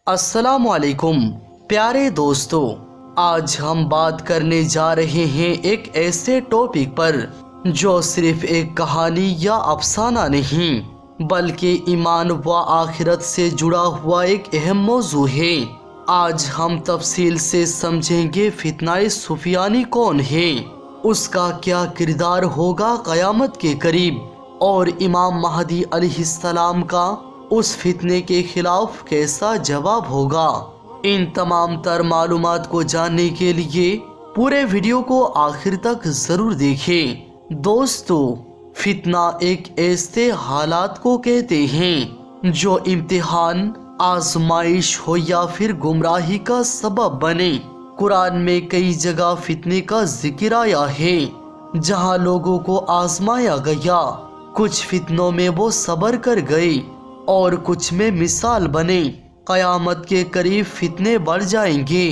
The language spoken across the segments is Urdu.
السلام علیکم پیارے دوستو، آج ہم بات کرنے جا رہے ہیں ایک ایسے ٹاپک پر جو صرف ایک کہانی یا افسانہ نہیں بلکہ ایمان و آخرت سے جڑا ہوا ایک اہم موضوع ہے۔ آج ہم تفصیل سے سمجھیں گے فتنہ سفیانی کون ہے، اس کا کیا کردار ہوگا قیامت کے قریب، اور امام مہدی علیہ السلام کا اس فتنے کے خلاف کیسا جواب ہوگا۔ ان تمام تر معلومات کو جاننے کے لیے پورے ویڈیو کو آخر تک ضرور دیکھیں۔ دوستو، فتنہ ایک ایسے حالات کو کہتے ہیں جو امتحان، آزمائش ہو یا پھر گمراہی کا سبب بنے۔ قرآن میں کئی جگہ فتنے کا ذکر آیا ہے جہاں لوگوں کو آزمایا گیا۔ کچھ فتنوں میں وہ صبر کر گئے اور کچھ میں مثال بنے۔ قیامت کے قریب فتنے بڑھ جائیں گے،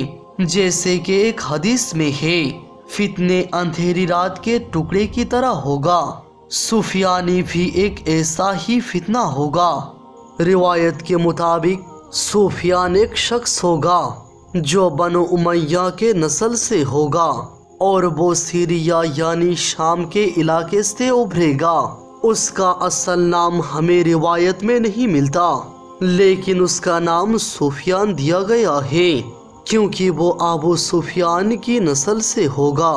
جیسے کہ ایک حدیث میں ہے، فتنے اندھیری رات کے ٹکڑے کی طرح ہوگا۔ سفیانی بھی ایک ایسا ہی فتنہ ہوگا۔ روایت کے مطابق سفیان ایک شخص ہوگا جو بنو امیہ کے نسل سے ہوگا، اور وہ سیریا یعنی شام کے علاقے سے ابھرے گا۔ اس کا اصل نام ہمیں روایت میں نہیں ملتا، لیکن اس کا نام سفیان دیا گیا ہے کیونکہ وہ ابو سفیان کی نسل سے ہوگا۔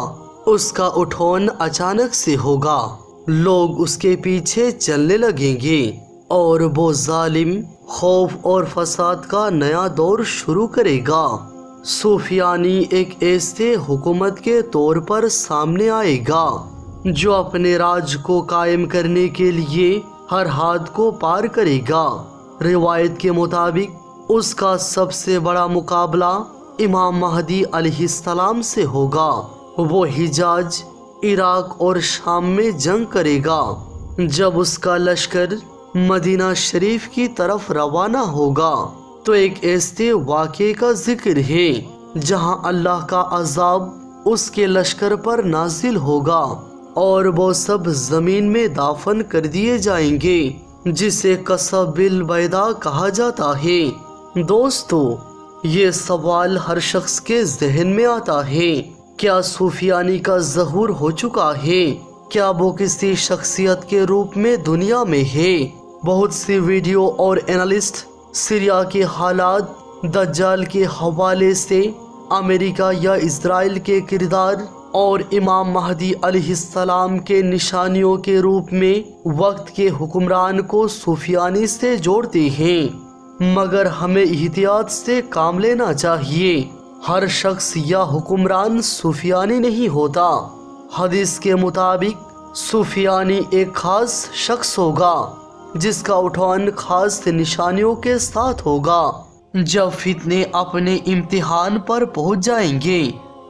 اس کا اٹھون اچانک سے ہوگا، لوگ اس کے پیچھے چلنے لگیں گے اور وہ ظالم، خوف اور فساد کا نیا دور شروع کرے گا۔ سفیانی ایک ایسے حکومت کے طور پر سامنے آئے گا جو اپنے راج کو قائم کرنے کے لیے ہر حد کو پار کرے گا۔ روایت کے مطابق اس کا سب سے بڑا مقابلہ امام مہدی علیہ السلام سے ہوگا۔ وہ حجاز، عراق اور شام میں جنگ کرے گا۔ جب اس کا لشکر مدینہ شریف کی طرف روانہ ہوگا تو ایک ایسے واقعے کا ذکر ہے جہاں اللہ کا عذاب اس کے لشکر پر نازل ہوگا اور وہ سب زمین میں دفن کر دیے جائیں گے، جسے قصب البیضاء کہا جاتا ہے۔ دوستو، یہ سوال ہر شخص کے ذہن میں آتا ہے، کیا سفیانی کا ظہور ہو چکا ہے؟ کیا وہ کسی شخصیت کے روپ میں دنیا میں ہے؟ بہت سی ویڈیو اور اینالسٹ سیریا کے حالات، دجال کے حوالے سے امریکہ یا اسرائیل کے کردار اور امام مہدی علیہ السلام کے نشانیوں کے روپ میں وقت کے حکمران کو سفیانی سے جوڑتے ہیں، مگر ہمیں احتیاط سے کام لینا چاہیے۔ ہر شخص یا حکمران سفیانی نہیں ہوتا۔ حدیث کے مطابق سفیانی ایک خاص شخص ہوگا جس کا اٹھان خاص نشانیوں کے ساتھ ہوگا۔ جب فتنے اپنے امتحان پر پہنچ جائیں گے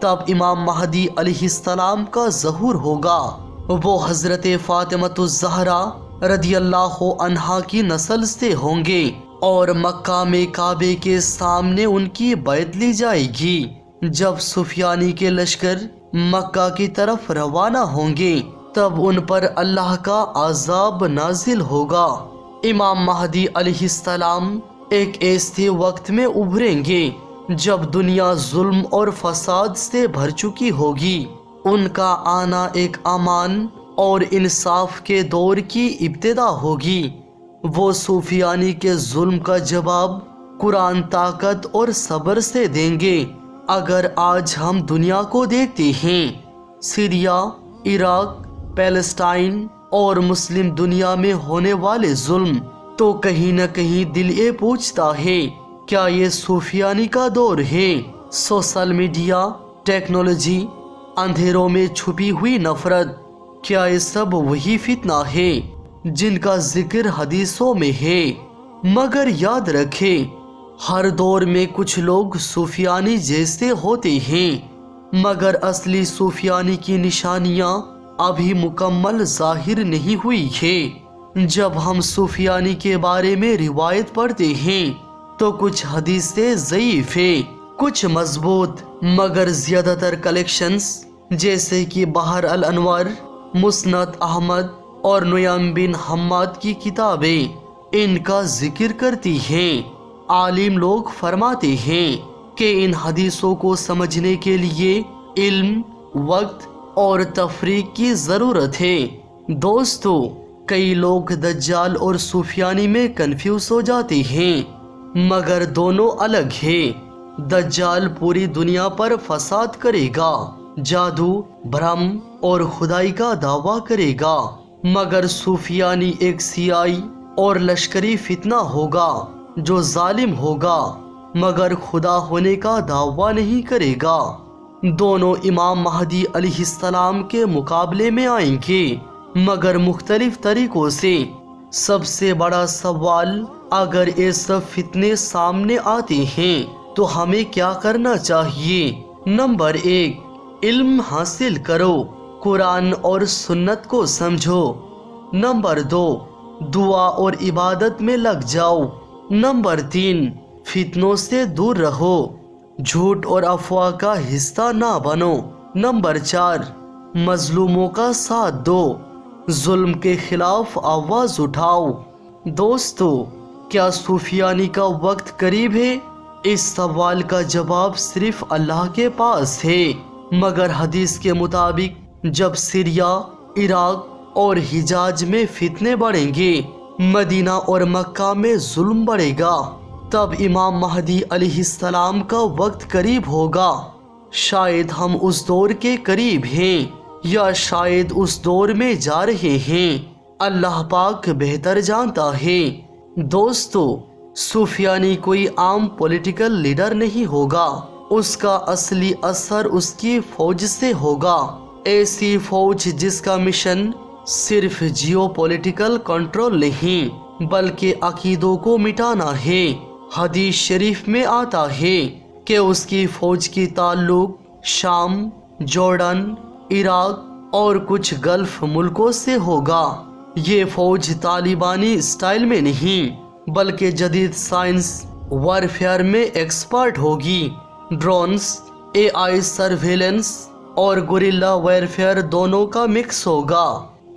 تب امام مہدی علیہ السلام کا ظہور ہوگا۔ وہ حضرت فاطمۃ الزہرا رضی اللہ عنہا کی نسل سے ہوں گے اور مکہ میں کعبے کے سامنے ان کی بیعت لی جائے گی۔ جب سفیانی کے لشکر مکہ کی طرف روانہ ہوں گے تب ان پر اللہ کا عذاب نازل ہوگا۔ امام مہدی علیہ السلام ایک ایسے وقت میں ابھریں گے جب دنیا ظلم اور فساد سے بھر چکی ہوگی۔ ان کا آنا ایک امان اور انصاف کے دور کی ابتدا ہوگی۔ وہ سفیانی کے ظلم کا جواب قرآن طاقت اور صبر سے دیں گے۔ اگر آج ہم دنیا کو دیکھتے ہیں، سیریا، عراق، پیلسٹائن اور مسلم دنیا میں ہونے والے ظلم، تو کہیں نہ کہیں دل یہ پوچھتا ہے، کیا یہ سفیانی کا دور ہے؟ سوشل میڈیا، ٹیکنالوجی، اندھیروں میں چھپی ہوئی نفرت، کیا یہ سب وہی فتنہ ہے جن کا ذکر حدیثوں میں ہے؟ مگر یاد رکھیں، ہر دور میں کچھ لوگ سفیانی جیسے ہوتے ہیں، مگر اصلی سفیانی کی نشانیاں ابھی مکمل ظاہر نہیں ہوئی ہے۔ جب ہم سفیانی کے بارے میں روایت پڑھتے ہیں تو کچھ حدیثیں ضعیف ہیں، کچھ مضبوط، مگر زیادہ تر کلیکشنز جیسے کہ بحر الانوار، مسند احمد اور نعیم بن حماد کی کتابیں ان کا ذکر کرتی ہیں۔ عالم لوگ فرماتے ہیں کہ ان حدیثوں کو سمجھنے کے لیے علم، وقت اور تفریق کی ضرورت ہے۔ دوستو، کئی لوگ دجال اور سفیانی میں کنفیوز ہو جاتے ہیں، مگر دونوں الگ ہیں۔ دجال پوری دنیا پر فساد کرے گا، جادو، بھرم اور خدائی کا دعویٰ کرے گا، مگر سفیانی ایک سیائی اور لشکری فتنہ ہوگا جو ظالم ہوگا مگر خدا ہونے کا دعویٰ نہیں کرے گا۔ دونوں امام مہدی علیہ السلام کے مقابلے میں آئیں گے، مگر مختلف طریقوں سے۔ سب سے بڑا سوال، اگر یہ سب فتنے سامنے آتے ہیں تو ہمیں کیا کرنا چاہیے؟ نمبر 1، علم حاصل کرو، قرآن اور سنت کو سمجھو۔ نمبر 2، دعا اور عبادت میں لگ جاؤ۔ نمبر 3، فتنوں سے دور رہو، جھوٹ اور افواہ کا حصہ نہ بنو۔ نمبر 4، مظلوموں کا ساتھ دو، ظلم کے خلاف آواز اٹھاؤ۔ دوستو، کیا سفیانی کا وقت قریب ہے؟ اس سوال کا جواب صرف اللہ کے پاس ہے، مگر حدیث کے مطابق جب سیریا، عراق اور حجاز میں فتنے بڑھیں گے، مدینہ اور مکہ میں ظلم بڑھے گا، تب امام مہدی علیہ السلام کا وقت قریب ہوگا۔ شاید ہم اس دور کے قریب ہیں یا شاید اس دور میں جا رہے ہیں، اللہ پاک بہتر جانتا ہے۔ دوستو، سفیانی کوئی عام پولیٹیکل لیڈر نہیں ہوگا، اس کا اصلی اثر اس کی فوج سے ہوگا، ایسی فوج جس کا مشن صرف جیو پولیٹیکل کنٹرول نہیں بلکہ عقیدوں کو مٹانا ہے۔ حدیث شریف میں آتا ہے کہ اس کی فوج کی تعلق شام، جورڈن، عراق اور کچھ گلف ملکوں سے ہوگا۔ یہ فوج طالبانی اسٹائل میں نہیں بلکہ جدید سائنس وارفیئر میں ایکسپرٹ ہوگی۔ ڈرونز، اے آئی سرویلنس اور گوریلا وارفیئر دونوں کا مکس ہوگا۔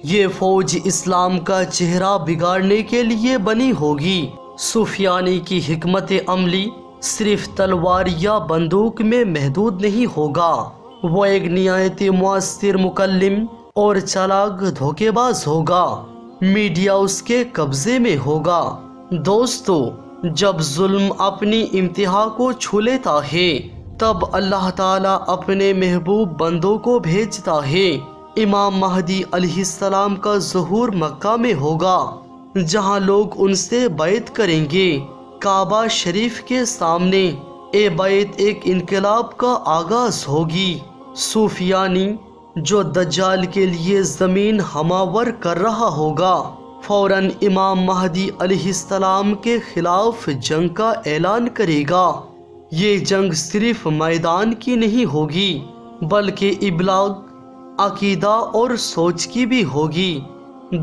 یہ فوج اسلام کا چہرہ بگاڑنے کے لیے بنی ہوگی۔ سفیانی کی حکمت عملی صرف تلوار یا بندوق میں محدود نہیں ہوگا، وہ ایک نہایت مؤثر مکلم اور چالاک دھوکے باز ہوگا۔ میڈیا اس کے قبضے میں ہوگا۔ دوستو، جب ظلم اپنی انتہا کو چھو لیتا ہے تب اللہ تعالیٰ اپنے محبوب بندوں کو بھیجتا ہے۔ امام مہدی علیہ السلام کا ظہور مکہ میں ہوگا، جہاں لوگ ان سے بیعت کریں گے، کعبہ شریف کے سامنے۔ یہ بیعت ایک انقلاب کا آغاز ہوگی۔ سفیانی جو دجال کے لیے زمین ہماور کر رہا ہوگا، فوراً امام مہدی علیہ السلام کے خلاف جنگ کا اعلان کرے گا۔ یہ جنگ صرف میدان کی نہیں ہوگی بلکہ ابلاغ، عقیدہ اور سوچ کی بھی ہوگی۔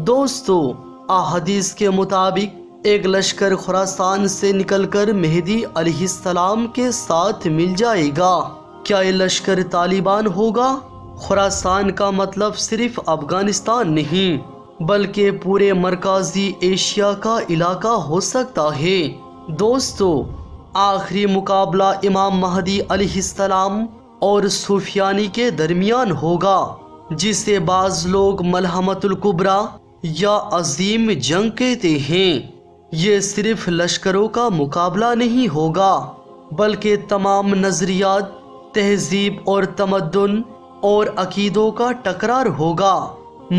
دوستو، احادیث کے مطابق ایک لشکر خراسان سے نکل کر مہدی علیہ السلام کے ساتھ مل جائے گا۔ کیا یہ لشکر طالبان ہوگا؟ خراسان کا مطلب صرف افغانستان نہیں بلکہ پورے مرکزی ایشیا کا علاقہ ہو سکتا ہے۔ دوستو، آخری مقابلہ امام مہدی علیہ السلام اور سفیانی کے درمیان ہوگا، جسے بعض لوگ ملحمۃ الکبریٰ یا عظیم جنگ کہتے ہیں۔ یہ صرف لشکروں کا مقابلہ نہیں ہوگا بلکہ تمام نظریات، تہذیب اور تمدن اور عقیدوں کا ٹکرار ہوگا۔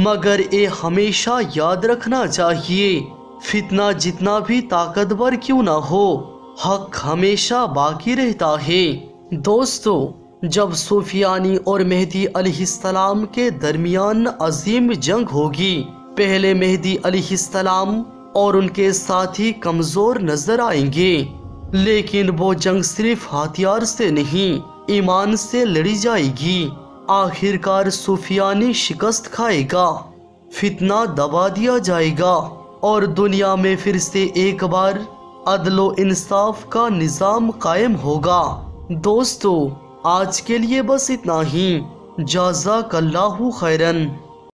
مگر یہ ہمیشہ یاد رکھنا چاہیے، فتنہ جتنا بھی طاقتور کیوں نہ ہو، حق ہمیشہ باقی رہتا ہے۔ دوستو، جب سفیانی اور مہدی علیہ السلام کے درمیان عظیم جنگ ہوگی، پہلے مہدی علیہ السلام اور ان کے ساتھی کمزور نظر آئیں گے، لیکن وہ جنگ صرف ہتھیار سے نہیں، ایمان سے لڑی جائے گی۔ آخر کار سفیانی شکست کھائے گا، فتنہ دبا دیا جائے گا اور دنیا میں پھر سے ایک بار عدل و انصاف کا نظام قائم ہوگا۔ دوستو، آج کے لیے بس اتنا ہی۔ جزاک اللہ خیرن۔